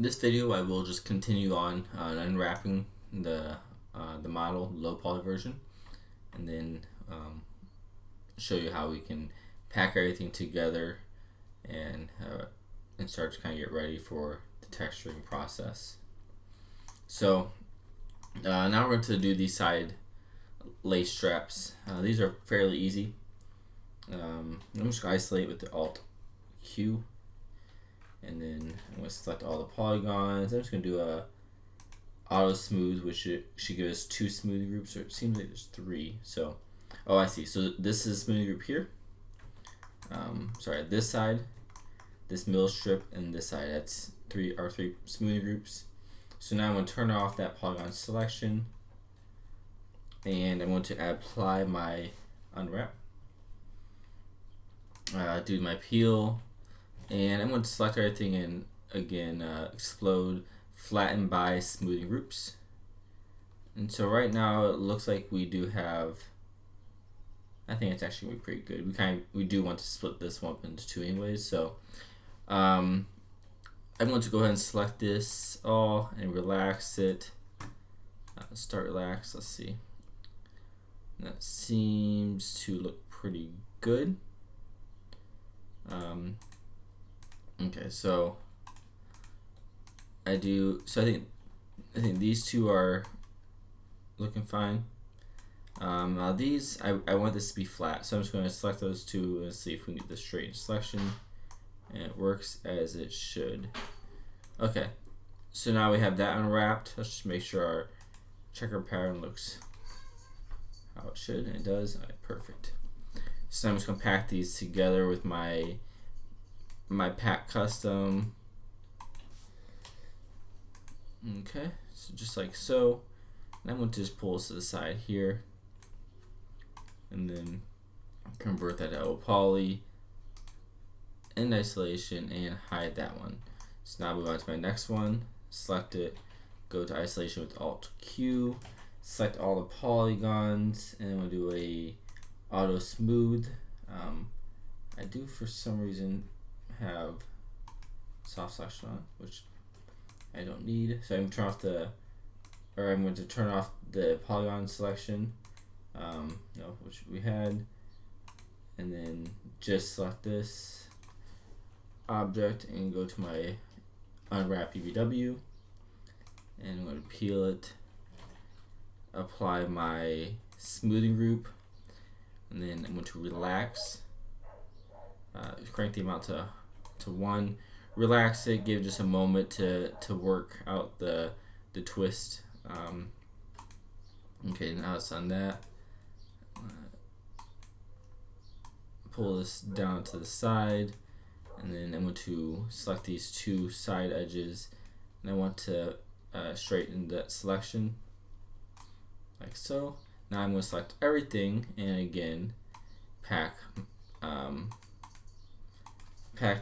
In this video, I will just continue on unwrapping the model, low poly version, and then show you how we can pack everything together and start to kind of get ready for the texturing process. So now we're going to do these side lace straps. These are fairly easy. I'm just going to isolate with the Alt Q, and then I'm going to select all the polygons. I'm just going to do a auto smooth, which should give us 2 smoothing groups, or it seems like there's 3. So, oh, I see. So this is a smoothing group here. Sorry, this side, this middle strip, and this side. That's 3 smoothing groups. So now I'm going to turn off that polygon selection, and I'm going to apply my unwrap. Do my peel, and I'm going to select everything and again explode, flatten by smoothing groups. And so right now it looks like we do have, I think it's actually pretty good. We do want to split this one up into 2 anyways. So I'm going to go ahead and select this all and relax it. Start relax. Let's see. That seems to look pretty good. Okay, so I think these 2 are looking fine. Now these, I want this to be flat, so I'm just going to select those 2 and see if we can get the straight selection, and it works as it should. Okay, so now we have that unwrapped. Let's just make sure our checker pattern looks how it should, and it does. All right, perfect. So I'm just going to pack these together with my pack custom. Okay, so just like so. And I'm going to just pull this to the side here, and then convert that to low poly, end isolation, and hide that one. So now I'll move on to my next one, select it, go to isolation with Alt Q, select all the polygons, and we'll do a auto smooth. I do for some reason have soft selection on, which I don't need. So I'm going to turn off the polygon selection, which we had, and then just select this object and go to my unwrap UVW, and I'm going to peel it, apply my smoothing group, and then I'm going to relax. Crank the amount to 1. Relax it. Give just a moment to work out the twist. Okay, now it's on that. Pull this down to the side, and then I'm going to select these 2 side edges, and I want to straighten that selection like so. Now I'm going to select everything, and again pack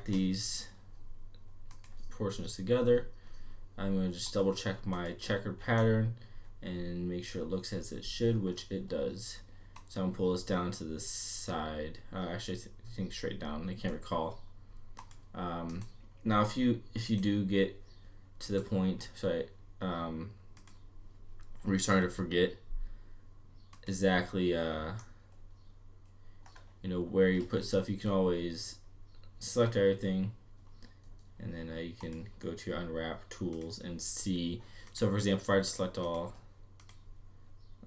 these portions together. I'm going to just double check my checkered pattern and make sure it looks as it should, which it does. So I'm going to pull this down to the side. Actually, I think straight down. I can't recall. Now, if you do get to the point, where you're starting to forget exactly, where you put stuff, you can always select everything, and then you can go to your unwrap tools and see. So for example, if I just select all,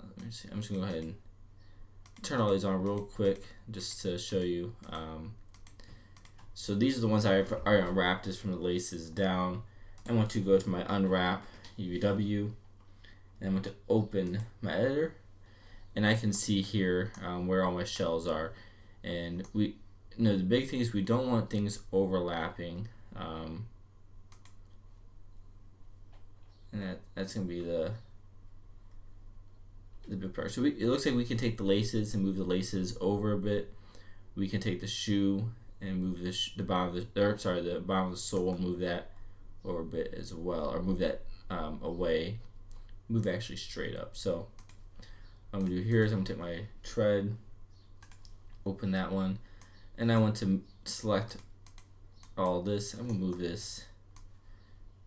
let me see, I'm just gonna go ahead and turn all these on real quick just to show you. So these are the ones I unwrapped just from the laces down. I want to go to my unwrap UVW, and I want to open my editor, and I can see here where all my shells are. And the big thing is we don't want things overlapping, and that's gonna be the big part. So it looks like we can take the laces and move the laces over a bit. We can take the shoe and move the bottom of the bottom of the sole and move that over a bit as well, or move that away. Move actually straight up. So what I'm gonna do here is I'm gonna take my tread, open that one, and I want to select all this. I'm gonna move this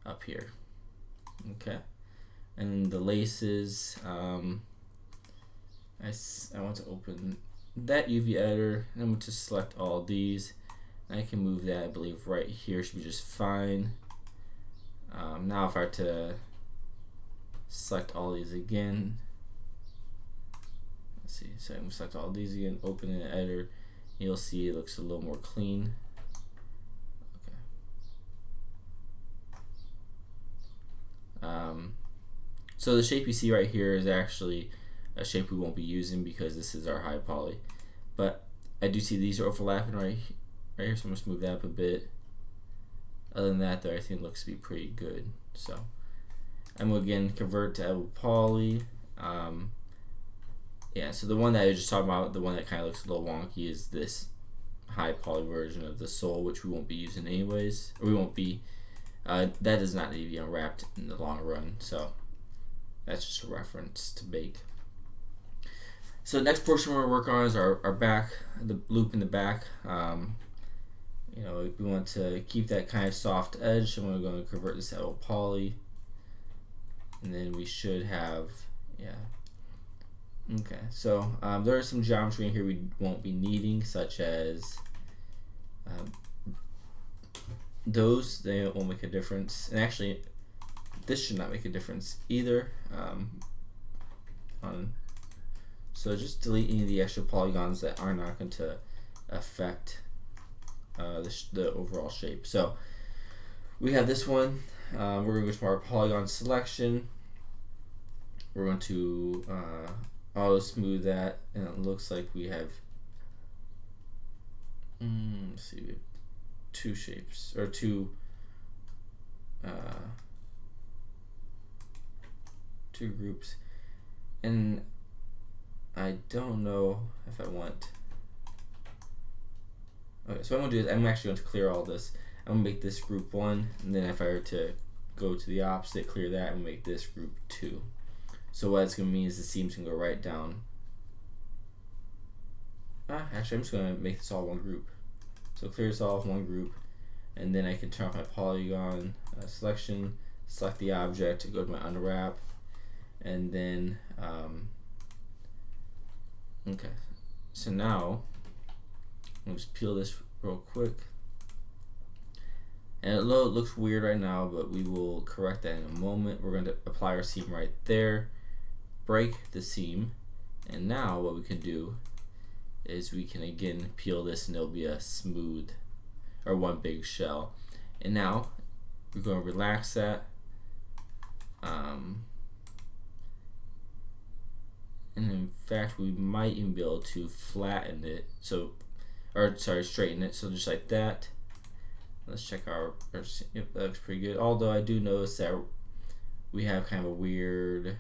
up here. Okay, and the laces, I want to open that UV editor, and I'm going to select all these. I can move that, I believe, right here should be just fine. Now if I were to select all these again, let's see, so I'm going to select all these again, open an editor, you'll see it looks a little more clean. So the shape you see right here is actually a shape we won't be using because this is our high poly. But I do see these are overlapping right here, so I'm just move that up a bit. Other than that, though, I think it looks to be pretty good. So I'm going to again convert to editable poly. Yeah, so the one that I was just talking about, the one that kind of looks a little wonky, is this high poly version of the sole, which we won't be using anyways, or we won't be. That does not need to be unwrapped in the long run, so that's just a reference to bake. So the next portion we're going to work on is our back, the loop in the back. You know, we want to keep that kind of soft edge, so we're going to convert this to editable poly, and then we should have, yeah. Okay, so there are some geometry in here we won't be needing, such as those. They won't make a difference, and actually this should not make a difference either. So just delete any of the extra polygons that are not going to affect the overall shape. So we have this one. We're going to go to our polygon selection. We're going to auto smooth that, and it looks like we have let's see, we have two shapes, or two groups, and I don't know if I want. Okay, so what I'm going to do is I'm actually going to clear all this. I'm going to make this group 1, and then if I were to go to the opposite, clear that, and make this group 2. So what it's going to mean is the seams can go right down. Actually, I'm just going to make this all one group. So clear this all one group, and then I can turn off my polygon selection, select the object, go to my unwrap, and then okay. So now I'll just peel this real quick. And it looks weird right now, but we will correct that in a moment. We're going to apply our seam right there, break the seam, and now what we can do is we can again peel this, and it'll be a smooth, or one big shell. And now we're going to relax that. And in fact, we might even be able to flatten it. So, or sorry, straighten it. So just like that. Let's check our yep, that looks pretty good. Although I do notice that we have kind of a weird,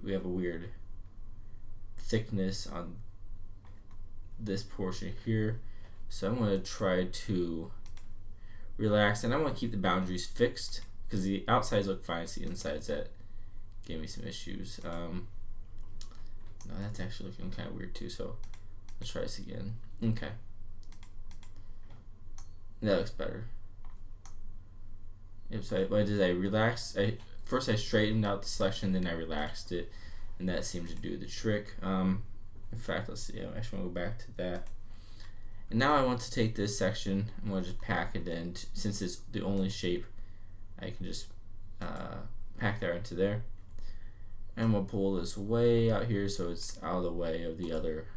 we have a weird thickness on this portion here. So I'm going to try to relax, and I'm going to keep the boundaries fixed because the outsides look fine. It's the insides that gave me some issues. No, that's actually looking kind of weird too. So let's try this again. Okay, that looks better. Yep. So what did I relax? First I straightened out the selection, then I relaxed it, and that seemed to do the trick. In fact, let's see. I actually want to go back to that. And now I want to take this section. I'm going to just pack it in. Since it's the only shape, I can just pack that into there. And we'll pull this way out here so it's out of the way of the other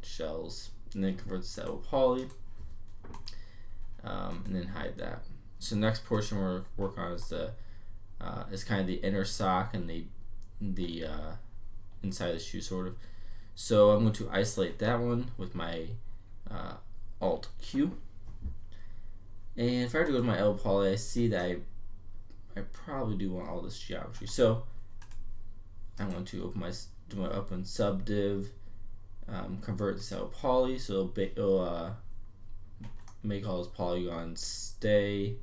shells, and then convert this to editable poly, and then hide that. So the next portion we're working on is the is kind of the inner sock and the inside of the shoe, sort of. So I'm going to isolate that one with my Alt Q. And if I were to go to my editable poly, I see that I probably do want all this geometry. So I'm going to do my open subdiv, convert this to editable poly, so it'll make all those polygons stay.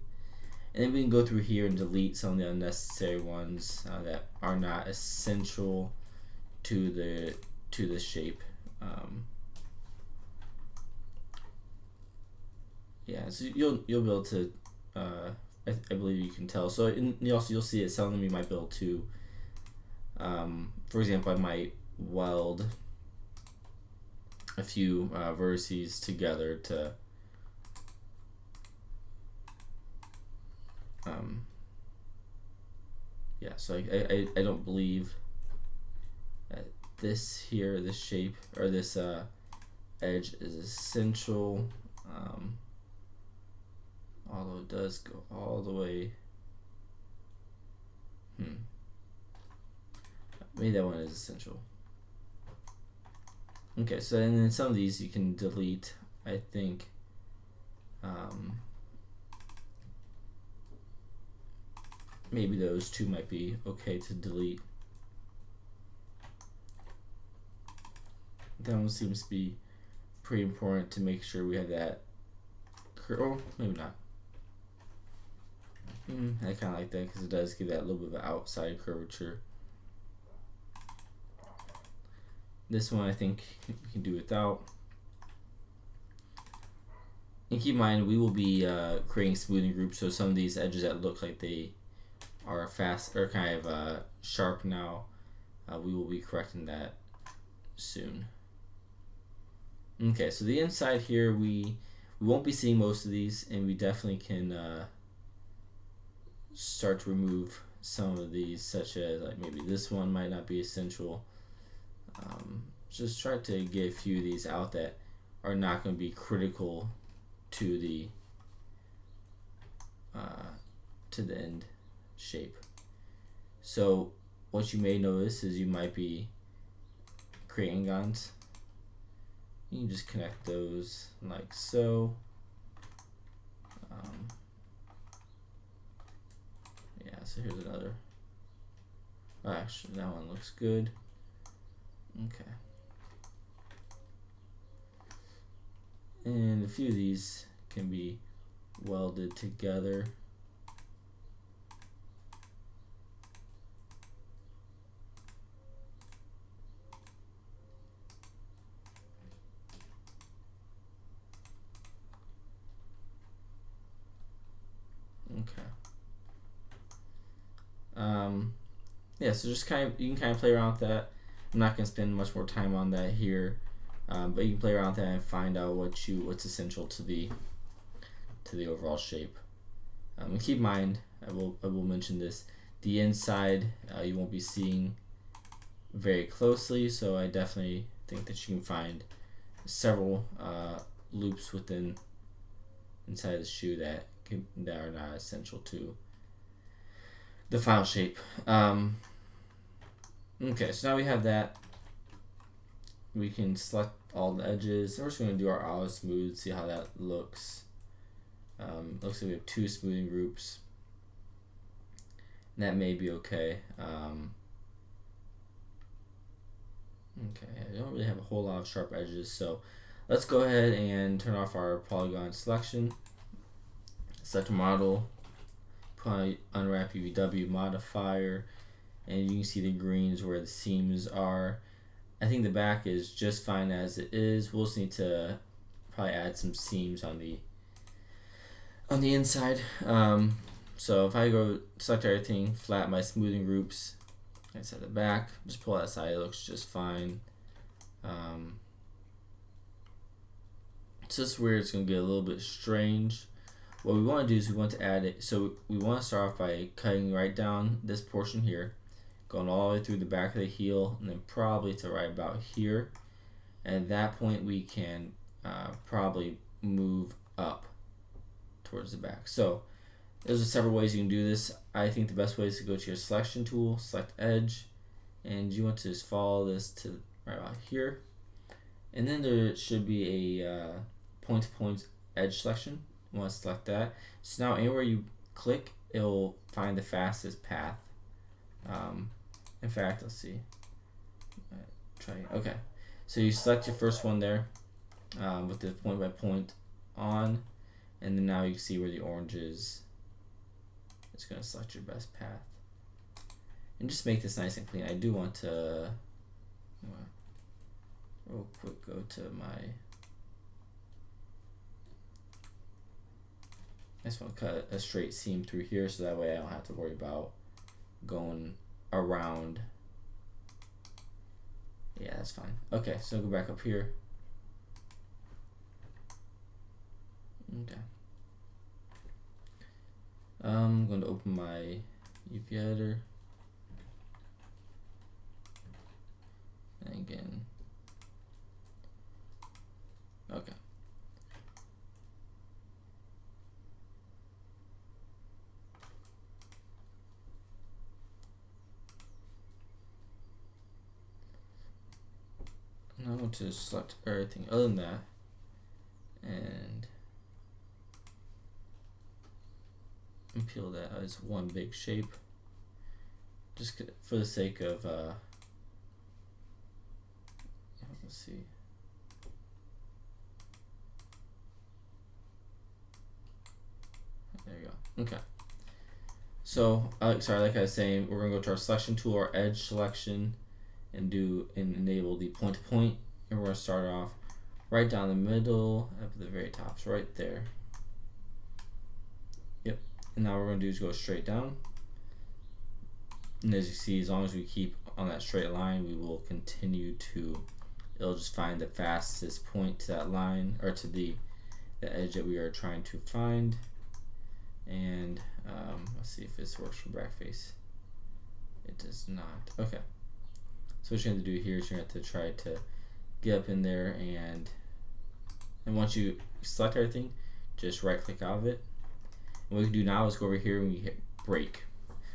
And then we can go through here and delete some of the unnecessary ones that are not essential to the shape. yeah, so you'll be able to, I believe you can tell. So you'll see it. Some of them you might be able to, for example, I might weld a few vertices together to yeah, so I don't believe that this here, this shape, or this edge is essential, although it does go all the way. Maybe that one is essential. Okay, so and then some of these you can delete, I think. Maybe those two might be okay to delete. That one seems to be pretty important to make sure we have that. Oh, maybe not. I kind of like that because it does give that little bit of an outside curvature. This one I think we can do without. And keep in mind, we will be creating smoothing groups, so some of these edges that look like they are fast or kind of sharp now, we will be correcting that soon. Okay, so the inside here, we won't be seeing most of these, and we definitely can start to remove some of these, such as like maybe this one might not be essential. Just try to get a few of these out that are not going to be critical to the end shape. So what you may notice is you might be creating guns. You can just connect those like so. Yeah, so here's another. Oh, actually, that one looks good. Okay. And a few of these can be welded together. Okay. Yeah, so just you can kind of play around with that. I'm not gonna spend much more time on that here, but you can play around with that and find out what's essential to the overall shape. And keep in mind, I will mention this: the inside you won't be seeing very closely, so I definitely think that you can find several loops inside the shoe that are not essential to the final shape. Okay, so now we have that. We can select all the edges. We're just going to do our auto smooth, see how that looks. Looks like we have 2 smoothing groups. That may be okay. Okay, I don't really have a whole lot of sharp edges, so let's go ahead and turn off our polygon selection. Select a model, put on Unwrap UVW modifier, and you can see the greens where the seams are. I think the back is just fine as it is. We'll just need to probably add some seams on the inside. So if I go select everything, flat my smoothing groups, and set the back, just pull that aside, it looks just fine. It's just weird, it's going to get a little bit strange. What we want to do is we want to add it, so we want to start off by cutting right down this portion here, going all the way through the back of the heel, and then probably to right about here. And at that point we can probably move up towards the back. So there's several ways you can do this. I think the best way is to go to your selection tool, select edge, and you want to just follow this to right about here. And then there should be a point-to-point edge selection. You want to select that. So now anywhere you click, it'll find the fastest path. In fact, let's see. Okay, so you select your first one there with the point by point on, and then now you can see where the orange is. It's going to select your best path. And just make this nice and clean. I do want to real quick go to my I just want to cut a straight seam through here so that way I don't have to worry about going around. Yeah, that's fine. Okay, so go back up here. Okay. I'm going to open my UV editor. And again. Okay. Now I want to select everything other than that and peel that as one big shape, just for the sake of let's see. There you go. Okay. So sorry, like I was saying, we're gonna go to our selection tool, our edge selection, and enable the point to point, and we're gonna start off right down the middle up at the very top, so right there. Yep. And now what we're gonna do is go straight down. And as you see, as long as we keep on that straight line, we will continue to, it'll just find the fastest point to that line, or to the edge that we are trying to find. And let's see if this works for back face. It does not. Okay. So what you're going to do here is you're going to have to try to get up in there, and once you select everything, just right click out of it. And what we can do now is go over here and we hit break.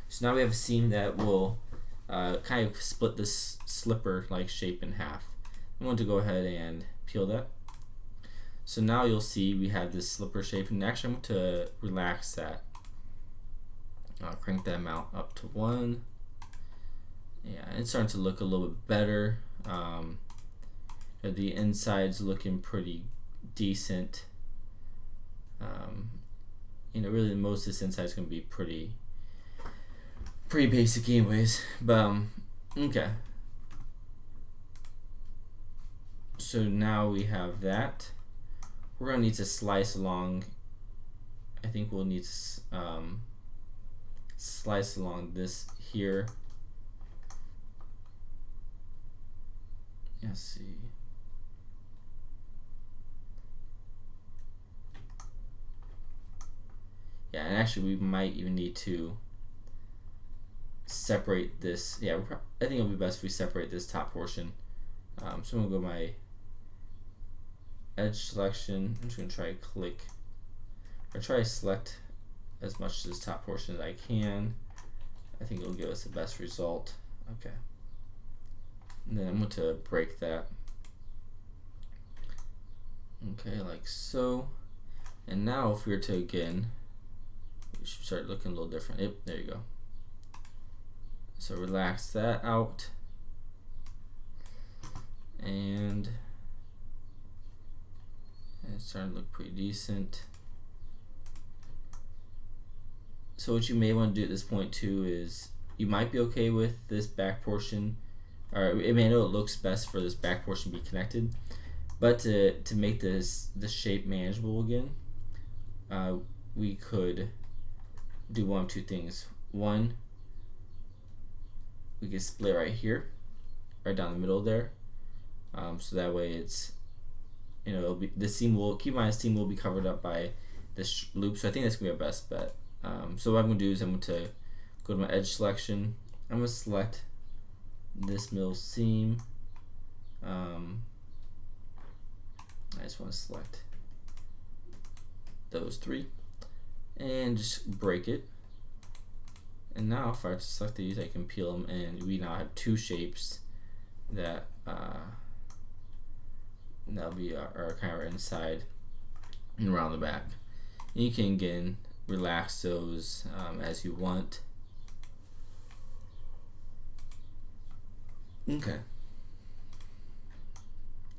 So now we have a seam that will kind of split this slipper like shape in half. I want to go ahead and peel that. So now you'll see we have this slipper shape, and actually I'm going to relax that. I'll crank that amount up to 1. Yeah, it's starting to look a little bit better. The inside's looking pretty decent. You know, really most of this inside's gonna be pretty basic anyways. But okay. So now we have that. We're gonna need to slice along. I think we'll need to slice along this here. Let's see. Yeah, and actually we might even need to separate this. Yeah, I think it'll be best if we separate this top portion. So I'm gonna go my edge selection. I'm just gonna try to click, or try to select as much of this top portion as I can. I think it'll give us the best result. Okay. And then I'm going to break that. Okay, like so. And now if we were to again, we should start looking a little different. Yep, there you go. So relax that out. And it's starting to look pretty decent. So what you may want to do at this point too is, you might be okay with this back portion, or I mean, I know it looks best for this back portion to be connected, but to make this shape manageable again, we could do one of two things. One, we could split right here, right down the middle there, so that way it's, you know, it'll be, the seam will, keep in mind the seam will be covered up by this loop, so I think that's gonna be our best bet. So what I'm gonna do is I'm going to go to my edge selection. I'm gonna select this middle seam. I just want to select those 3 and just break it. And now if I select these, I can peel them, and we now have 2 shapes that that'll be our kind of our inside and around the back. And you can again relax those as you want. Okay.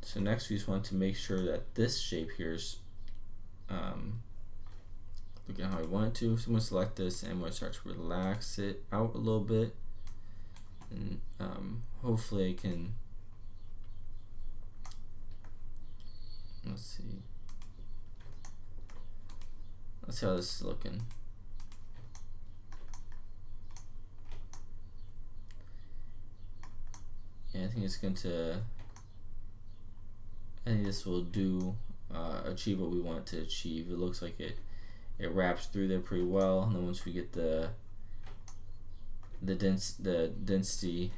So next we just want to make sure that this shape here is looking how I want it to. So I'm going to select this and I'm going to start to relax it out a little bit. And hopefully I can, let's let's see how this is looking. Yeah, I think it's going to, I think this will do achieve what we want it to achieve. It looks like it wraps through there pretty well, and then once we get the density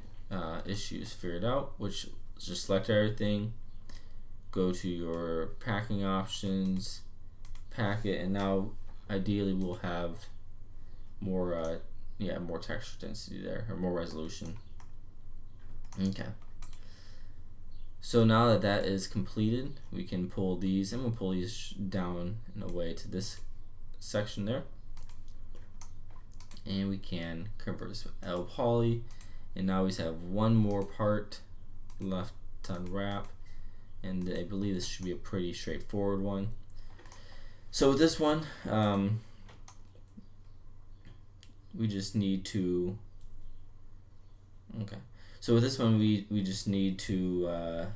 issues figured out, which just select everything, go to your packing options, pack it, and now ideally we'll have more more texture density there, or more resolution. Okay. So now that that is completed, we can pull these. I'm gonna pull these down in a way to this section there, and we can convert this to L poly. And now we just have one more part left to unwrap, and I believe this should be a pretty straightforward one. So with this one, we just need to. Okay. So with this one, we just need to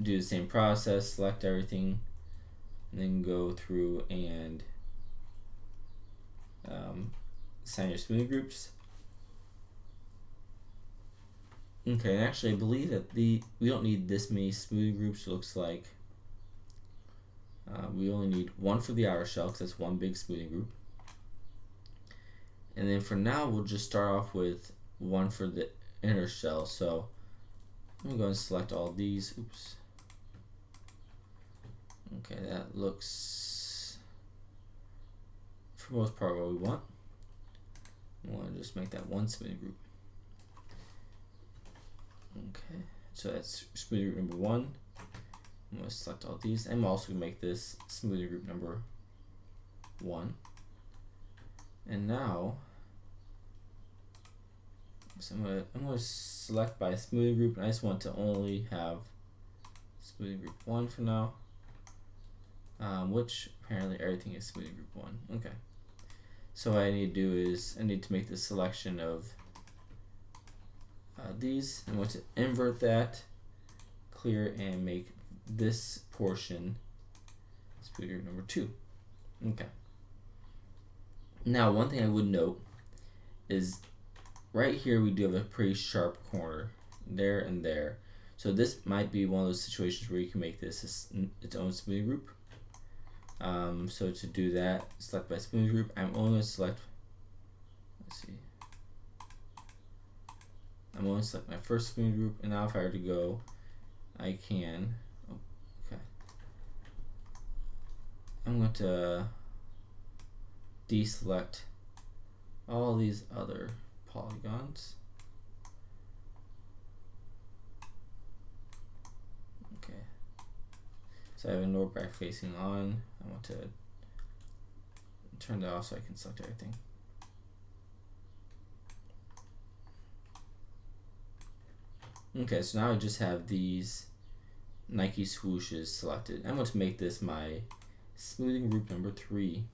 do the same process, select everything, and then go through and assign your smoothing groups. Okay, and actually I believe that we don't need this many smoothing groups. It looks like we only need one for the outer shell, because that's one big smoothing group. And then for now, we'll just start off with one for the inner shell. So I'm going to go and select all these. Oops. Okay, that looks, for the most part, what we want. We want to just make that one smoothing group. Okay, so that's smoothing group number 1. I'm going to select all these. I'm also going to make this smoothing group number 1. And now, so I'm going to select by smoothing group, and I just want to only have smoothing group 1 for now, which apparently everything is smoothing group 1. Okay. So what I need to do is I need to make the selection of these. I want to invert that, clear, and make this portion smoothing group number 2. Okay. Now, one thing I would note is right here we do have a pretty sharp corner there and there. So this might be one of those situations where you can make this its own smoothing group. So to do that, select by smoothing group. I'm only going to select, let's see, I'm going to select my first smoothing group, and now if I were to go, I can, okay, I'm going to deselect all these other polygons. Okay, so I have a node back facing on. I want to turn that off so I can select everything. Okay, so now I just have these Nike swooshes selected. I'm going to make this my smoothing group number 3.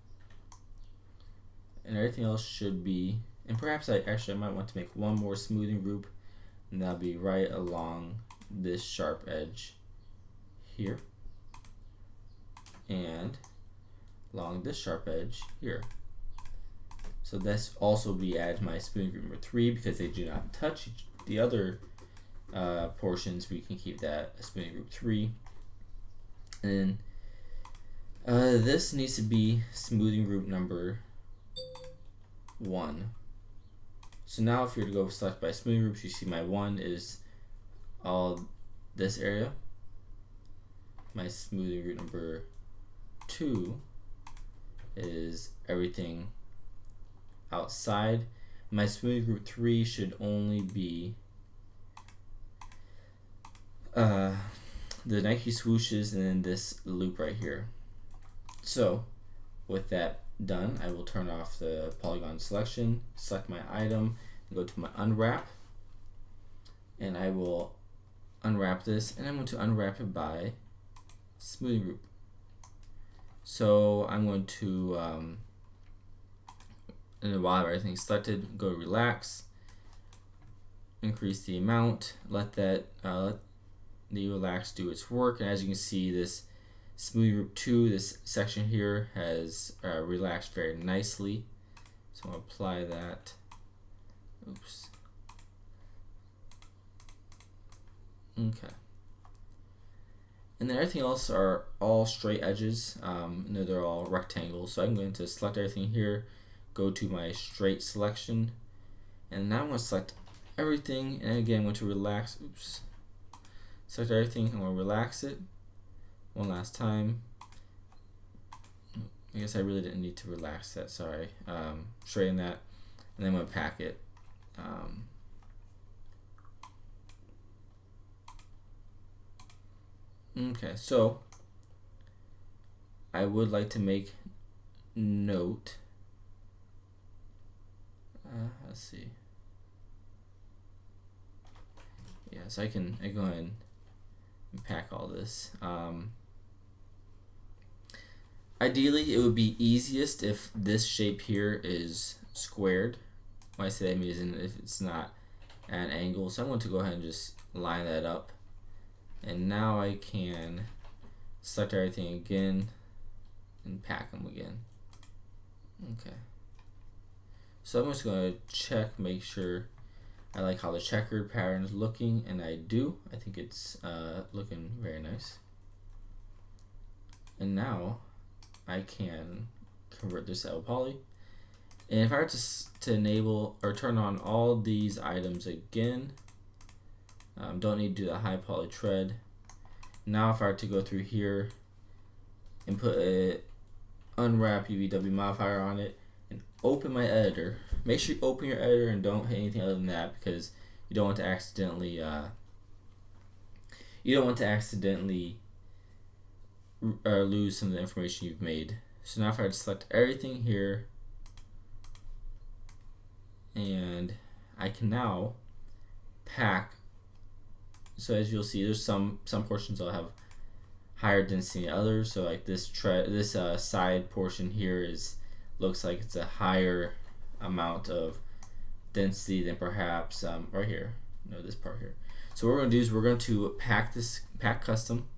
And everything else should be, and perhaps I might want to make one more smoothing group, and that'll be right along this sharp edge here, and along this sharp edge here. So this also be added to my smoothing group number 3, because they do not touch the other portions. We can keep that smoothing group 3. And then this needs to be smoothing group number 1. So now if you were to go select by smoothing groups, you see my 1 is all this area. My smoothing group number 2 is everything outside. My smoothing group 3 should only be the Nike swooshes and then this loop right here. So with that done, I will turn off the polygon selection, select my item, go to my unwrap, and I will unwrap this, and I'm going to unwrap it by smoothing group. So I'm going to, and while everything's selected, go to relax, increase the amount, let that let the relax do its work, and as you can see, this Smoothie group 2, this section here has relaxed very nicely. So I'm going to apply that. Oops. Okay. And then everything else are all straight edges. No, they're all rectangles. So I'm going to select everything here, go to my straight selection, and now I'm going to select everything. And again, I'm going to relax. Oops. Select everything. I'm going to relax it one last time. I guess I really didn't need to relax that. Sorry. Straighten that, and then I'm going to pack it. Okay, so I would like to make note. Let's see. Yeah, so I go ahead and pack all this. Ideally, it would be easiest if this shape here is squared. When I say that, I mean if it's not at an angle. So I'm going to go ahead and just line that up. And now I can select everything again and pack them again. Okay. So I'm just going to check, make sure I like how the checkered pattern is looking, and I do. I think it's looking very nice. And now I can convert this to poly. And if I were to enable or turn on all these items again, don't need to do the high poly tread. Now if I were to go through here and put a unwrap UVW modifier on it and open my editor, make sure you open your editor and don't hit anything other than that, because you don't want to accidentally lose some of the information you've made. So now if I were to select everything here, and I can now pack. So as you'll see, there's some portions that'll have higher density than others. So like this side portion here looks like it's a higher amount of density than perhaps right here. No, this part here. So what we're going to do is we're going to pack custom,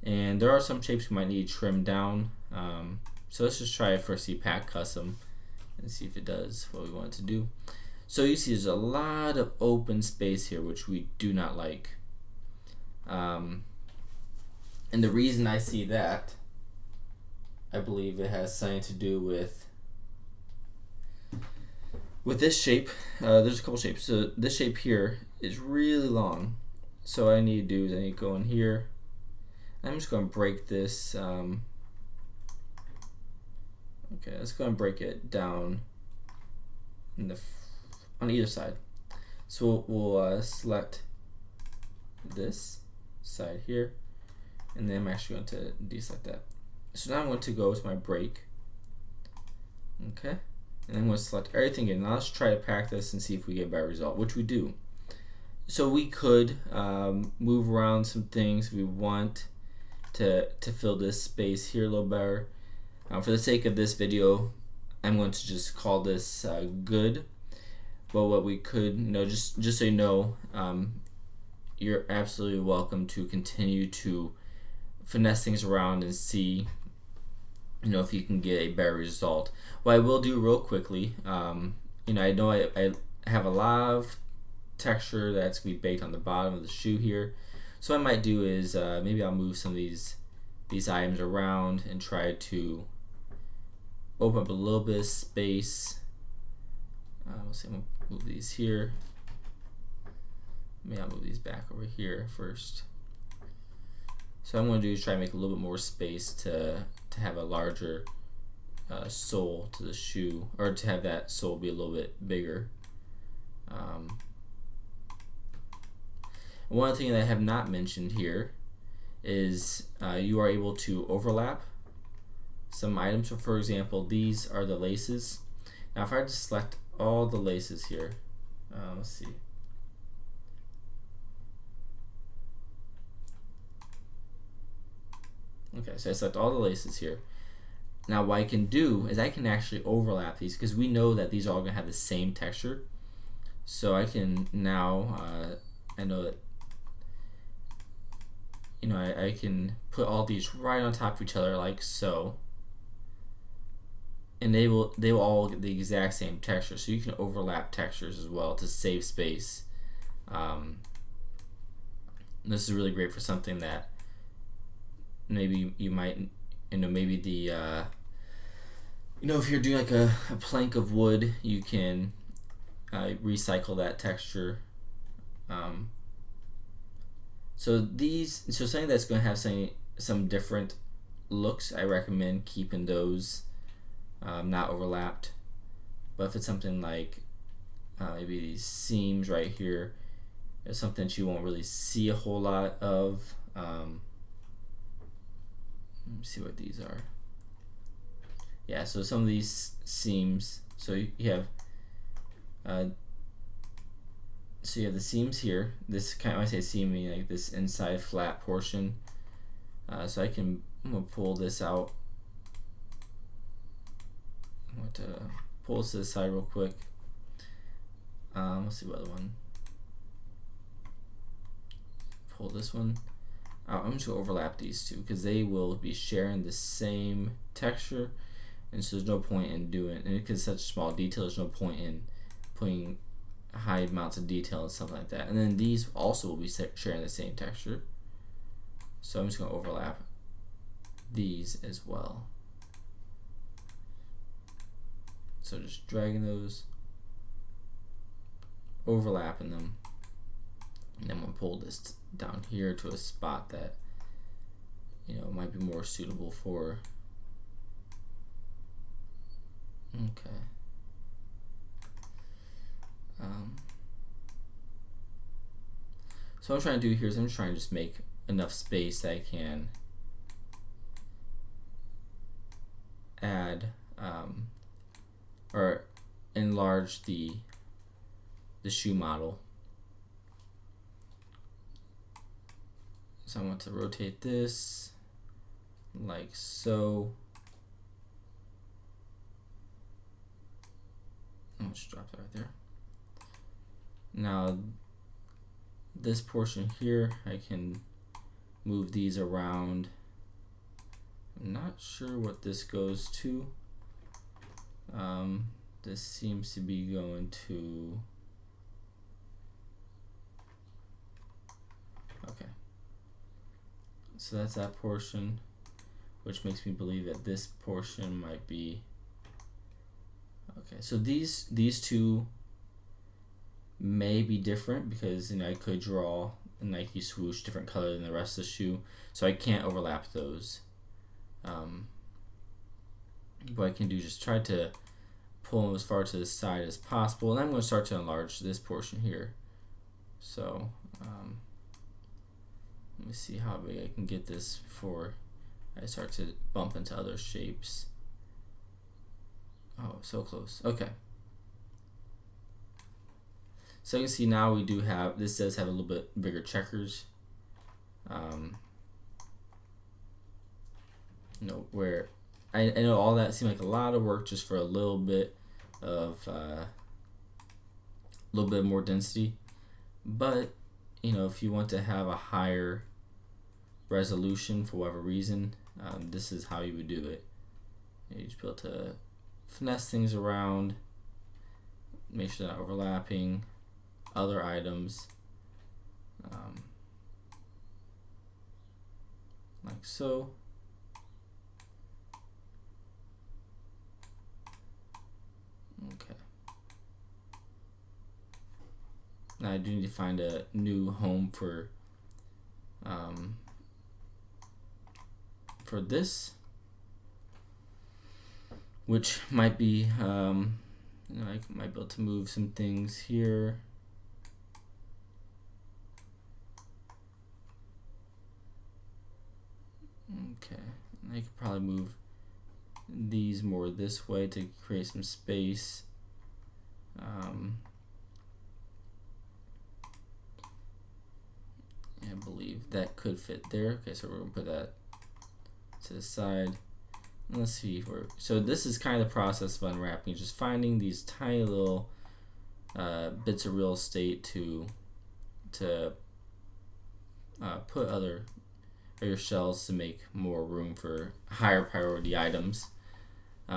and there are some shapes we might need trimmed down. So let's just try it first. See pack custom and see if it does what we want it to do. So you see there's a lot of open space here, which we do not like. And the reason I see that, I believe it has something to do with this shape. There's a couple shapes. So this shape here is really long. So what I need to do is I need to go in here. I'm just going to break this. Okay, let's go and break it down on either side. So we'll select this side here, and then I'm actually going to deselect that. So now I'm going to go to my break. Okay, and I'm going to select everything again. Now let's try to pack this and see if we get a better result, which we do. So we could move around some things if we want to fill this space here a little better. For the sake of this video, I'm going to just call this good. But what we could, just so you know, you're absolutely welcome to continue to finesse things around and see, if you can get a better result. What I will do real quickly, I know I have a lot of texture that's going to be baked on the bottom of the shoe here. So what I might do is maybe I'll move some of these items around and try to open up a little bit of space. Let's see, I'm going to move these here. Maybe I'll move these back over here first. So what I'm going to do is try to make a little bit more space to have a larger sole to the shoe, or to have that sole be a little bit bigger. One thing that I have not mentioned here is you are able to overlap some items. So for example, these are the laces. Now if I just select all the laces here, let's see. Okay, so I select all the laces here. Now what I can do is I can actually overlap these, because we know that these are all going to have the same texture. So I can now, I know that I can put all these right on top of each other like so, and they will all get the exact same texture. So you can overlap textures as well to save space. This is really great for something that maybe you might, maybe the if you're doing like a plank of wood, you can recycle that texture. So something that's going to have some different looks, I recommend keeping those not overlapped. But if it's something like maybe these seams right here, it's something that you won't really see a whole lot of. Let me see what these are. Yeah, so some of these seams. So you have the seams here. This kind of, when I say seam, meaning like this inside flat portion. So I'm gonna pull this out. I'm going to pull this to the side real quick. Let's see what other one. Pull this one out. I'm just gonna overlap these two because they will be sharing the same texture, and so there's no point in doing. And because it's such small detail, there's no point in putting high amounts of detail and stuff like that. And then these also will be sharing the same texture. So I'm just gonna overlap these as well. So just dragging those, overlapping them, and then I'm gonna pull this down here to a spot that might be more suitable for. Okay. So what I'm trying to do here is I'm just trying to just make enough space that I can add or enlarge the shoe model. So I want to rotate this like so. I'll just drop that right there. Now this portion here, I can move these around. I'm not sure what this goes to. This seems to be going to, okay. So that's that portion, which makes me believe that this portion might be, okay. So these two may be different because I could draw a Nike swoosh different color than the rest of the shoe, so I can't overlap those. What I can do is just try to pull them as far to the side as possible, and I'm going to start to enlarge this portion here. So let me see how big I can get this before I start to bump into other shapes. Oh, so close. Okay. So you can see now we do have, this does have a little bit bigger checkers. Where I know all that seemed like a lot of work just for a little bit of more density, but if you want to have a higher resolution for whatever reason, this is how you would do it. You just be able to finesse things around, make sure they're not overlapping other items, like so. Okay. Now I do need to find a new home for this, which might be I might be able to move some things here. Okay, I could probably move these more this way to create some space. I believe that could fit there. Okay, so we're gonna put that to the side. Let's see if so this is kind of the process of unwrapping, just finding these tiny little bits of real estate to put other your shells to make more room for higher priority items. So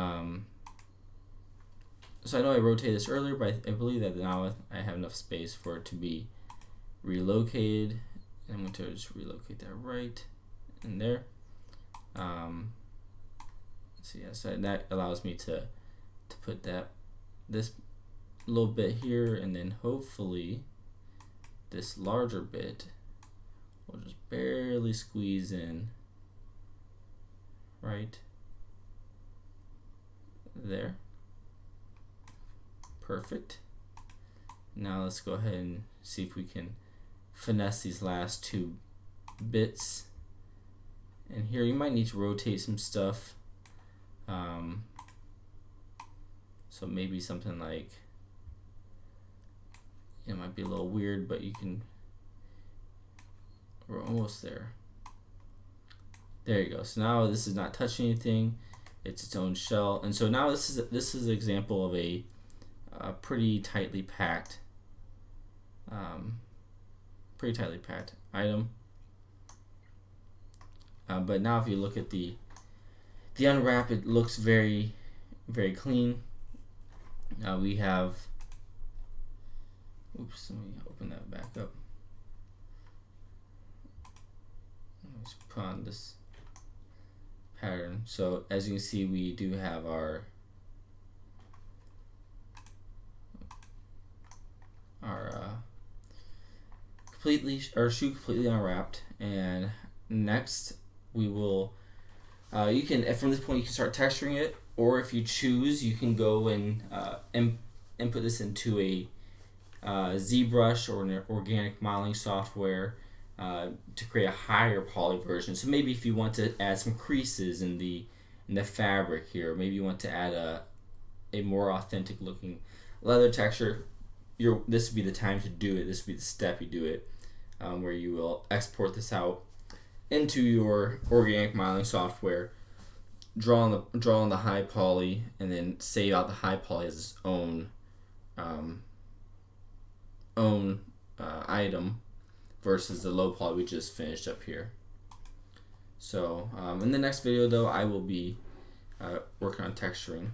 I know I rotated this earlier, but I believe that now I have enough space for it to be relocated. I'm going to just relocate that right in there. So yeah, so that allows me to put this little bit here, and then hopefully this larger bit will just barely squeeze in right there. Perfect. Now let's go ahead and see if we can finesse these last two bits. And here you might need to rotate some stuff. So maybe something like, it might be a little weird, but you can, we're almost there. There you go. So now this is not touching anything. It's its own shell. And so now this is an example of a pretty tightly packed item. But now if you look at the unwrap, it looks very, very clean. We have, oops, let me open that back up. Let's put on this pattern. So as you can see, we do have our shoe completely unwrapped. And next we will you can, from this point, you can start texturing it, or if you choose, you can go and input this into a ZBrush or an organic modeling software to create a higher poly version. So maybe if you want to add some creases in the fabric here, maybe you want to add a more authentic looking leather texture, this would be the time to do it. This would be the step you do it, where you will export this out into your organic modeling software, draw on the high poly, and then save out the high poly as its own item versus the low poly we just finished up here. So in the next video though, I will be working on texturing.